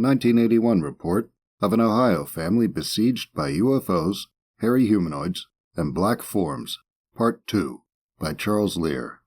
1981 report of an Ohio family besieged by UFOs, hairy humanoids, and black forms, Part 2, by Charles Lear.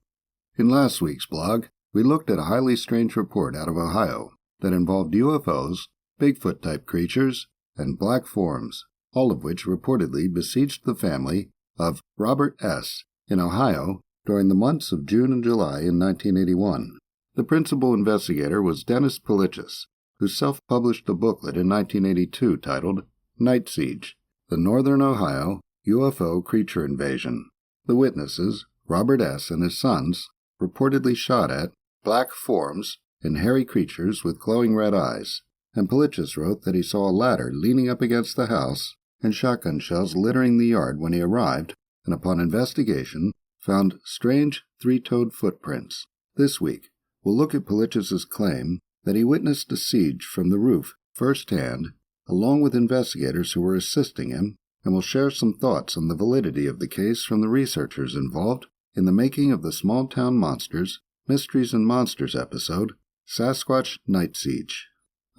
In last week's blog, we looked at a highly strange report out of Ohio that involved UFOs, Bigfoot-type creatures, and black forms, all of which reportedly besieged the family of Robert S. in Ohio during the months of June and July in 1981. The principal investigator was Dennis Pilichis, who self-published a booklet in 1982 titled Night Siege, the Northern Ohio UFO Creature Invasion. The witnesses, Robert S. and his sons, reportedly shot at black forms and hairy creatures with glowing red eyes, and Pilichis wrote that he saw a ladder leaning up against the house and shotgun shells littering the yard when he arrived, and upon investigation found strange three-toed footprints. This week, we'll look at Pilichis's claim that he witnessed a siege from the roof firsthand, along with investigators who were assisting him, and will share some thoughts on the validity of the case from the researchers involved in the making of the Small Town Monsters, Mysteries and Monsters episode, Sasquatch Night Siege.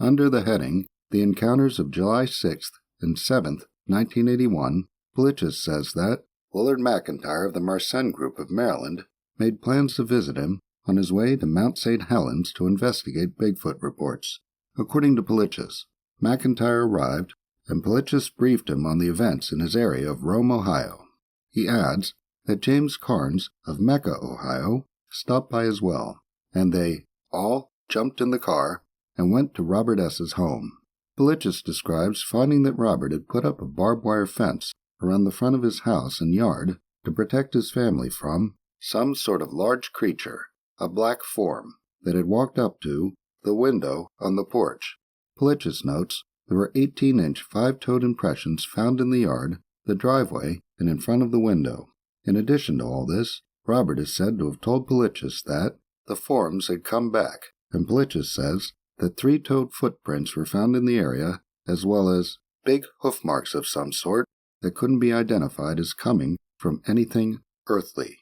Under the heading, The Encounters of July 6th and 7th, 1981, Pilichis says that Willard McIntyre of the Marcen Group of Maryland made plans to visit him on his way to Mount St. Helens to investigate Bigfoot reports. According to Pilichis, McIntyre arrived, and Pilichis briefed him on the events in his area of Rome, Ohio. He adds that James Carnes of Mecca, Ohio, stopped by as well, and they all jumped in the car and went to Robert S.'s home. Pilichis describes finding that Robert had put up a barbed wire fence around the front of his house and yard to protect his family from some sort of large creature, a black form, that had walked up to the window on the porch. Pilichis notes there were 18-inch five-toed impressions found in the yard, the driveway, and in front of the window. In addition to all this, Robert is said to have told Pilichis that the forms had come back, and Pilichis says that three-toed footprints were found in the area, as well as big hoof marks of some sort that couldn't be identified as coming from anything earthly.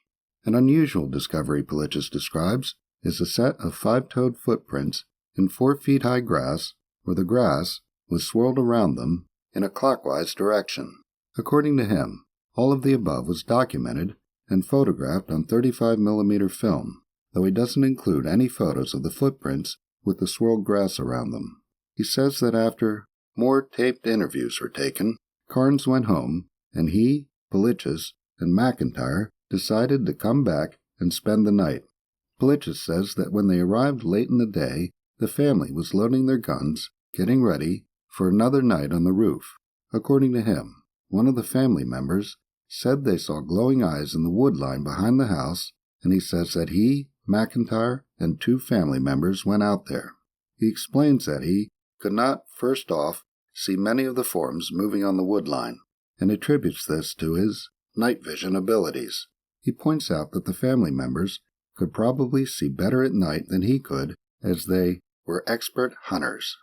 An unusual discovery Pilichis describes is a set of five-toed footprints in 4-feet-high grass where the grass was swirled around them in a clockwise direction. According to him, all of the above was documented and photographed on 35mm film, though he doesn't include any photos of the footprints with the swirled grass around them. He says that after more taped interviews were taken, Carnes went home, and he, Pilichis, and McIntyre decided to come back and spend the night. Pilichis says that when they arrived late in the day, the family was loading their guns, getting ready for another night on the roof. According to him, one of the family members said they saw glowing eyes in the wood line behind the house, and he says that he, McIntyre, and 2 family members went out there. He explains that he could not, first off, see many of the forms moving on the wood line, and attributes this to his night vision abilities. He points out that the family members could probably see better at night than he could, as they were expert hunters.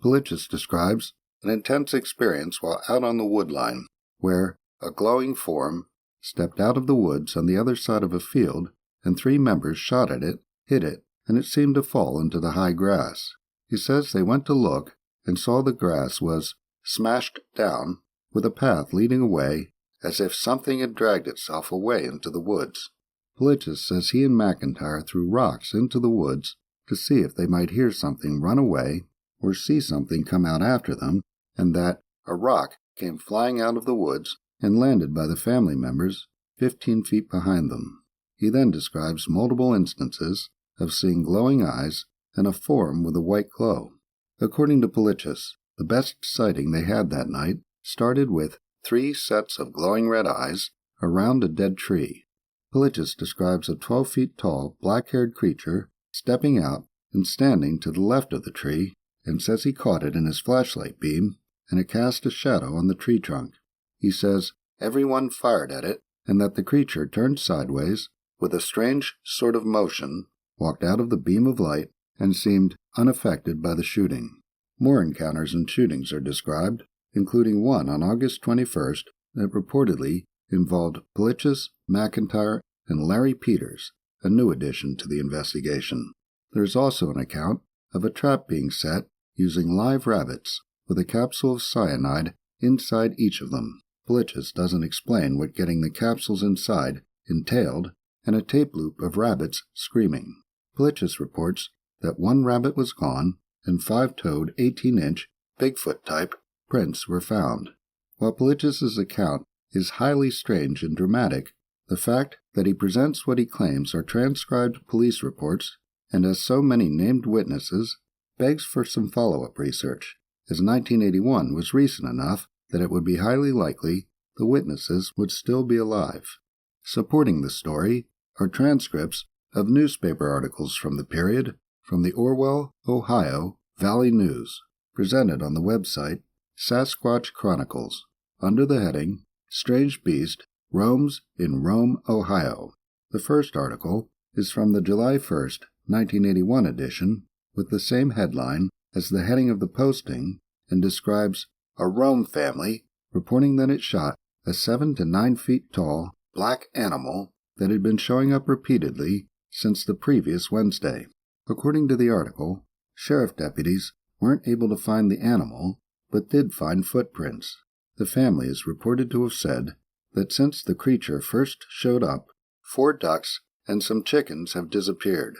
Pilichis describes an intense experience while out on the wood line, where a glowing form stepped out of the woods on the other side of a field, and 3 members shot at it, hit it, and it seemed to fall into the high grass. He says they went to look and saw the grass was smashed down, with a path leading away, as if something had dragged itself away into the woods. Pilichis says he and McIntyre threw rocks into the woods to see if they might hear something run away or see something come out after them, and that a rock came flying out of the woods and landed by the family members 15 feet behind them. He then describes multiple instances of seeing glowing eyes and a form with a white glow. According to Pilichis, the best sighting they had that night started with 3 sets of glowing red eyes around a dead tree. Pilichis describes a 12-feet-tall, black-haired creature stepping out and standing to the left of the tree, and says he caught it in his flashlight beam, and it cast a shadow on the tree trunk. He says everyone fired at it, and that the creature turned sideways with a strange sort of motion, walked out of the beam of light, and seemed unaffected by the shooting. More encounters and shootings are described, including one on August 21st that reportedly involved Pilichis, McIntyre, and Larry Peters, a new addition to the investigation. There is also an account of a trap being set using live rabbits with a capsule of cyanide inside each of them. Pilichis doesn't explain what getting the capsules inside entailed, and a tape loop of rabbits screaming. Pilichis reports that one rabbit was gone and 5-toed 18-inch Bigfoot-type prints were found. While Pilichis' account is highly strange and dramatic, the fact that he presents what he claims are transcribed police reports and has so many named witnesses begs for some follow-up research, as 1981 was recent enough that it would be highly likely the witnesses would still be alive. Supporting the story are transcripts of newspaper articles from the period from the Orwell, Ohio Valley News, presented on the website Sasquatch Chronicles, under the heading Strange Beast Roams in Rome, Ohio. The first article is from the July 1st, 1981 edition, with the same headline as the heading of the posting, and describes a Rome family reporting that it shot a 7 to 9 feet tall black animal that had been showing up repeatedly since the previous Wednesday. According to the article, sheriff deputies weren't able to find the animal, but did find footprints. The family is reported to have said that since the creature first showed up, 4 ducks and some chickens have disappeared.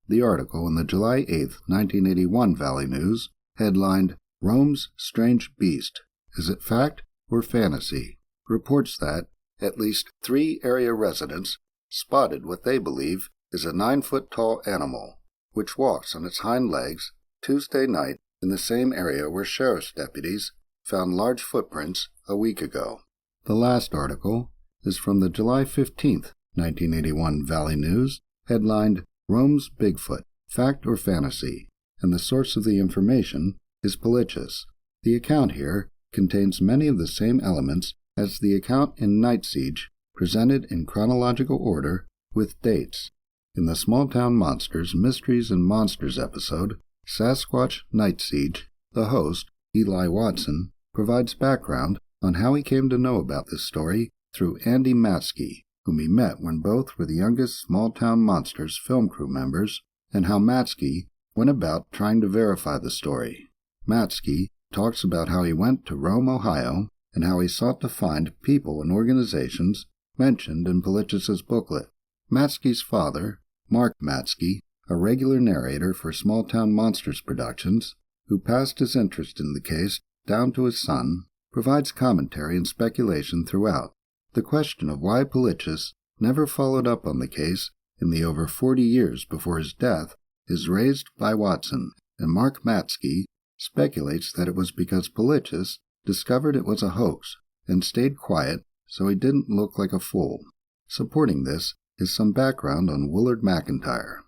The article in the July 8, 1981 Valley News, headlined Rome's Strange Beast, Is It Fact or Fantasy?, reports that at least 3 area residents spotted what they believe is a 9-foot-tall animal, which walks on its hind legs, Tuesday night in the same area where sheriff's deputies found large footprints a week ago. The last article is from the July 15, 1981 Valley News, headlined Rome's Bigfoot, Fact or Fantasy, and the source of the information is Pilichis. The account here contains many of the same elements as the account in Night Siege, presented in chronological order with dates. In the Small Town Monsters, Mysteries and Monsters episode, Sasquatch Night Siege, the host, Eli Watson, provides background on how he came to know about this story through Andy Matsky, whom he met when both were the youngest Small Town Monsters film crew members, and how Matsky went about trying to verify the story. Matsky talks about how he went to Rome, Ohio, and how he sought to find people and organizations mentioned in Pilichis' booklet. Matsky's father, Mark Matsky, a regular narrator for Small Town Monsters Productions, who passed his interest in the case down to his son, provides commentary and speculation throughout. The question of why Pilichis never followed up on the case in the over 40 years before his death is raised by Watson, and Mark Matsky speculates that it was because Pilichis discovered it was a hoax and stayed quiet so he didn't look like a fool. Supporting this is some background on Willard McIntyre.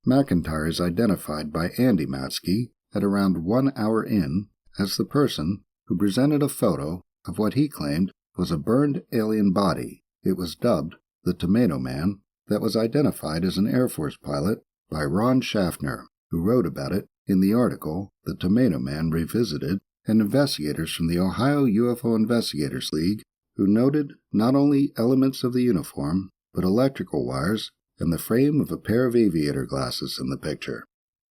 McIntyre is identified by Andy Matsky at around 1 hour in as the person who presented a photo of what he claimed was a burned alien body. It was dubbed the Tomato Man, that was identified as an Air Force pilot by Ron Schaffner, who wrote about it in the article The Tomato Man Revisited, and investigators from the Ohio UFO Investigators League, who noted not only elements of the uniform, but electrical wires and the frame of a pair of aviator glasses in the picture.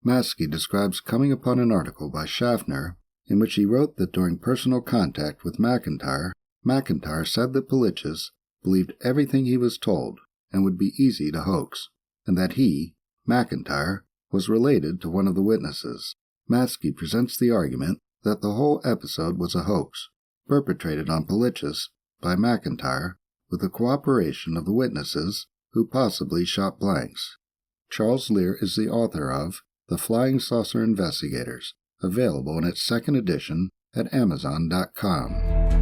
Matsky describes coming upon an article by Schaffner in which he wrote that during personal contact with McIntyre, McIntyre said that Pilichis believed everything he was told and would be easy to hoax, and that he, McIntyre, was related to one of the witnesses. Matsky presents the argument that the whole episode was a hoax, perpetrated on Pilichis by McIntyre with the cooperation of the witnesses who possibly shot blanks. Charles Lear is the author of The Flying Saucer Investigators, available in its 2nd edition at Amazon.com.